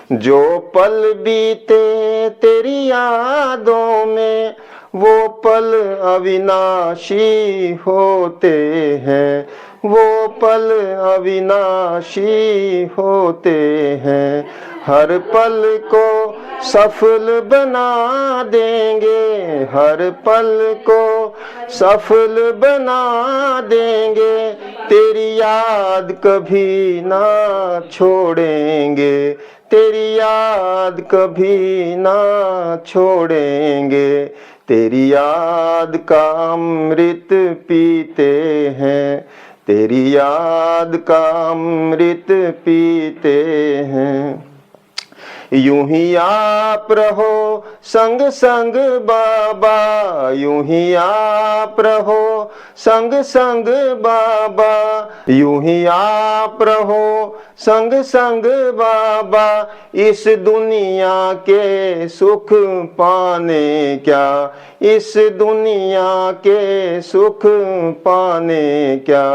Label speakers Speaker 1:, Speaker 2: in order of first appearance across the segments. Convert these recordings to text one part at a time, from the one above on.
Speaker 1: जो पल बीते तेरी यादों में वो पल अविनाशी होते हैं, वो पल अविनाशी होते हैं। हर पल को सफल बना देंगे, हर पल को सफल बना देंगे, तेरी याद कभी ना छोड़ेंगे, तेरी याद कभी ना छोड़ेंगे। तेरी याद का अमृत पीते हैं, तेरी याद का अमृत पीते हैं। यूं ही आप रहो संग संग बाबा, यूं ही आप रहो संग संग बाबा, यूं ही आप रहो संग संग बाबा। इस दुनिया के सुख पाने क्या, इस दुनिया के सुख पाने क्या,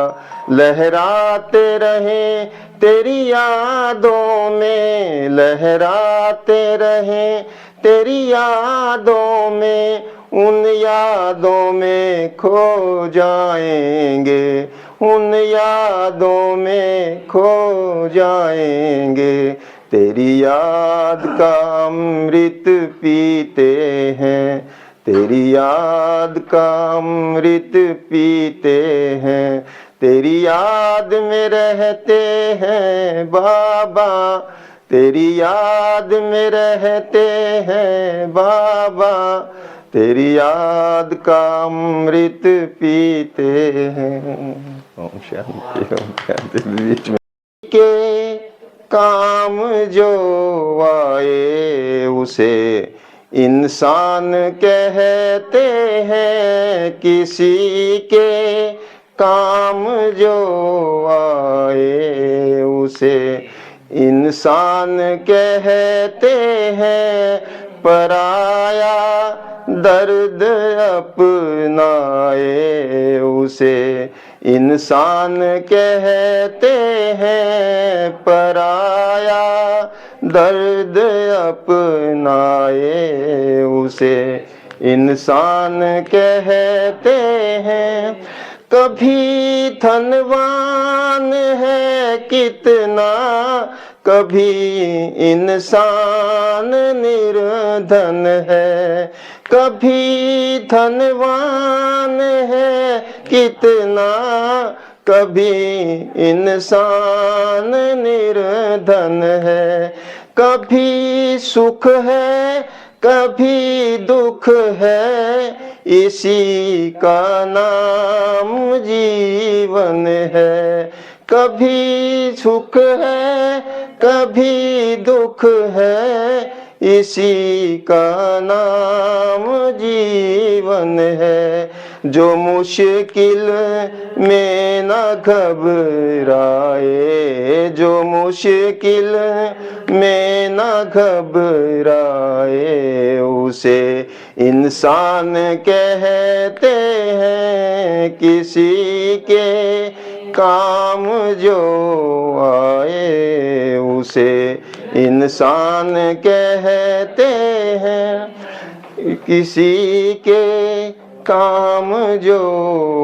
Speaker 1: लहराते रहें तेरी यादों में, लहराते रहें तेरी यादों में, उन यादों में खो जाएंगे, उन यादों में खो जाएंगे। तेरी याद का अमृत पीते हैं, तेरी याद का अमृत पीते हैं। तेरी याद में रहते हैं बाबा, तेरी याद में रहते हैं बाबा, तेरी याद का अमृत पीते हैं। ओम शांति ओम शांति। बीच में के काम जो आए उसे इंसान कहते हैं, किसी के काम जो आए उसे इंसान कहते हैं। पराया दर्द अपनाए उसे इंसान कहते हैं, पराया दर्द अपनाए उसे इंसान कहते हैं। कभी धनवान है कितना, कभी इंसान निर्धन है, कभी धनवान है कितना, कभी इंसान निर्धन है। कभी सुख है कभी दुख है, इसी का नाम जीवन है। कभी सुख है कभी दुख है, इसी का नाम जीवन है। जो मुश्किल में न घबराए, जो मुश्किल में न घबराए, उसे इंसान कहते हैं। किसी के काम जो आए उसे इंसान कहते हैं। किसी के काम जो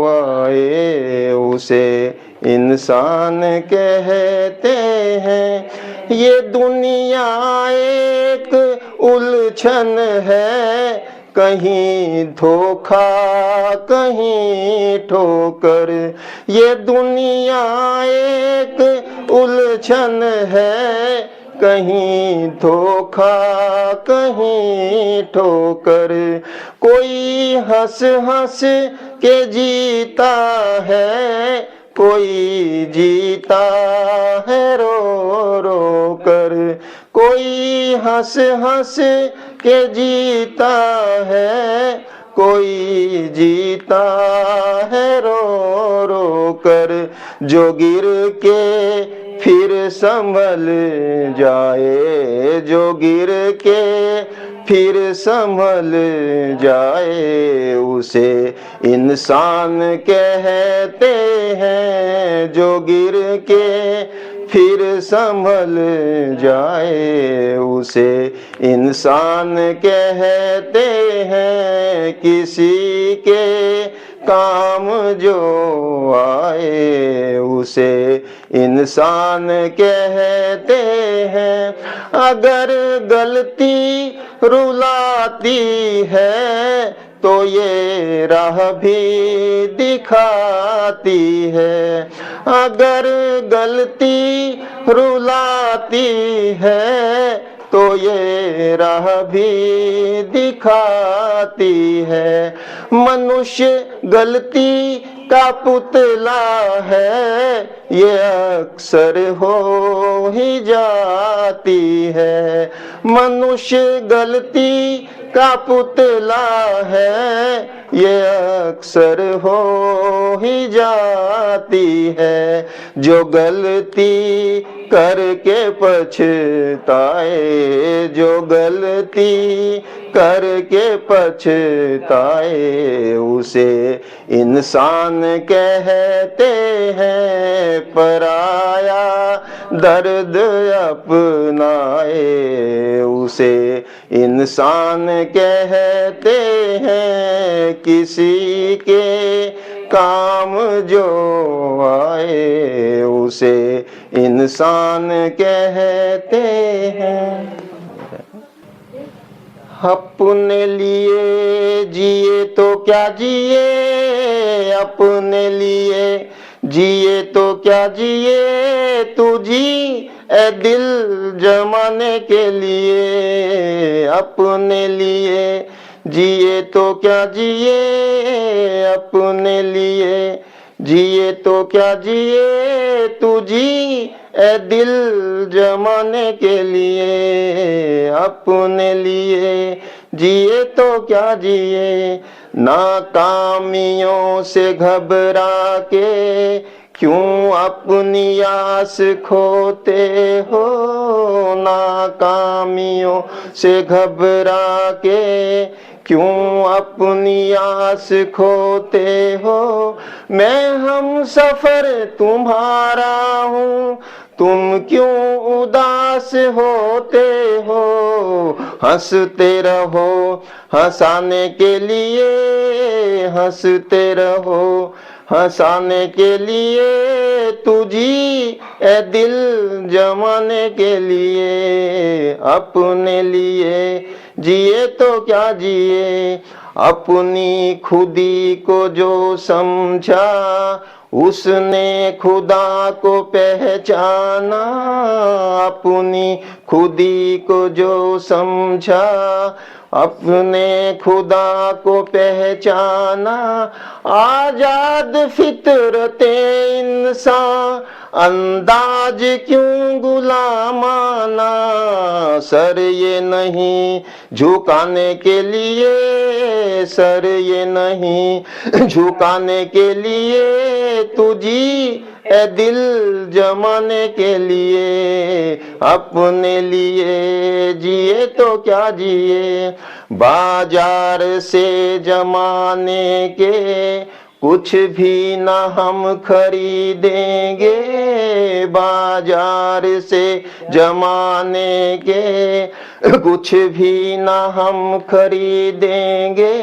Speaker 1: आए उसे इंसान कहते हैं। ये दुनिया एक उलझन है, कहीं धोखा कहीं ठोकर। ये दुनिया एक उलझन है, कहीं धोखा कहीं ठोकर। कोई हंस हंस के जीता है, कोई जीता है रो रो कर। कोई हंस हंस के जीता है, कोई जीता है रो रो कर। जो गिर के फिर संभल जाए, जो गिर के फिर संभल जाए, उसे इंसान कहते हैं। जो गिर के फिर संभल जाए, उसे इंसान कहते हैं। किसी के काम जो आए, उसे इंसान कहते हैं। अगर गलती रुलाती है तो ये राह भी दिखाती है। अगर गलती रुलाती है तो ये राह भी दिखाती है। मनुष्य गलती का पुतला है, ये अक्सर हो ही जाती है। मनुष्य गलती का पुतला है, ये अक्सर हो ही जाती है। जो गलती करके पछताए, जो गलती करके पछताए, उसे इंसान कहते हैं। पराया दर्द अपनाए, उसे इंसान कहते हैं। किसी के काम जो आए, उसे इंसान कहते हैं। अपने लिए जिए तो क्या जिए, अपने लिए जिए तो क्या जिए, तू जी ए दिल जमाने के लिए। अपने लिए जिए तो क्या जिए, अपने लिए जिए तो क्या जिए, तू जी ए दिल जमाने के लिए। अपने लिए जिए तो क्या जिए। नाकामियों से घबरा के क्यों अपनी आस खोते हो। नाकामियों से घबरा के क्यों अपनी आस खोते हो। मैं हम सफर तुम्हारा हूँ, तुम क्यों उदास होते हो। हंसते रहो हंसाने के लिए, हंसते रहो हंसाने के लिए, तुझी ए दिल जमाने के लिए। अपने लिए जिए तो क्या जिए। अपनी खुदी को जो समझा, उसने खुदा को पहचाना। अपनी खुदी को जो समझा, अपने खुदा को पहचाना। आजाद फितरते इंसान, अंदाज क्यों गुलामाना। सर ये नहीं झुकाने के लिए, सर ये नहीं झुकाने के लिए, तुझी ए दिल जमाने के लिए। अपने लिए जिए तो क्या जिए। बाजार से जमाने के कुछ भी ना हम खरीदेंगे। बाजार से जमाने के कुछ भी ना हम खरीदेंगे।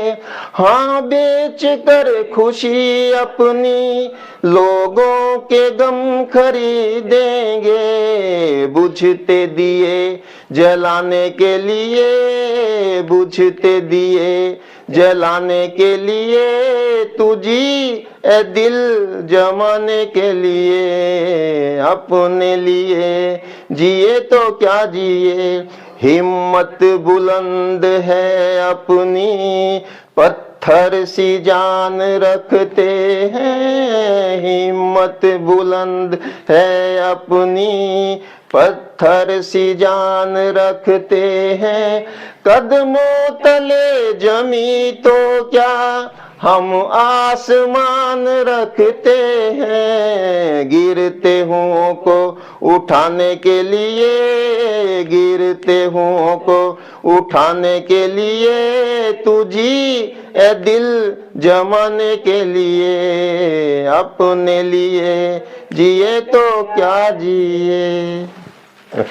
Speaker 1: हाँ बेच कर खुशी अपनी लोगों के गम खरीदेंगे। बुझते दिए जलाने के लिए, बुझते दिए जलाने के लिए, तुझी ए दिल जमाने के लिए। अपने लिए जिए तो क्या जिए। हिम्मत बुलंद है अपनी, पत्थर सी जान रखते हैं। हिम्मत बुलंद है अपनी, पत्थर सी जान रखते हैं। कदमों तले जमी तो क्या हम आसमान रखते हैं। गिरते हुओं को उठाने के लिए, गिरते हुओं को उठाने के लिए, तुझी ए दिल जमाने के लिए। अपने लिए जिए तो क्या जिए।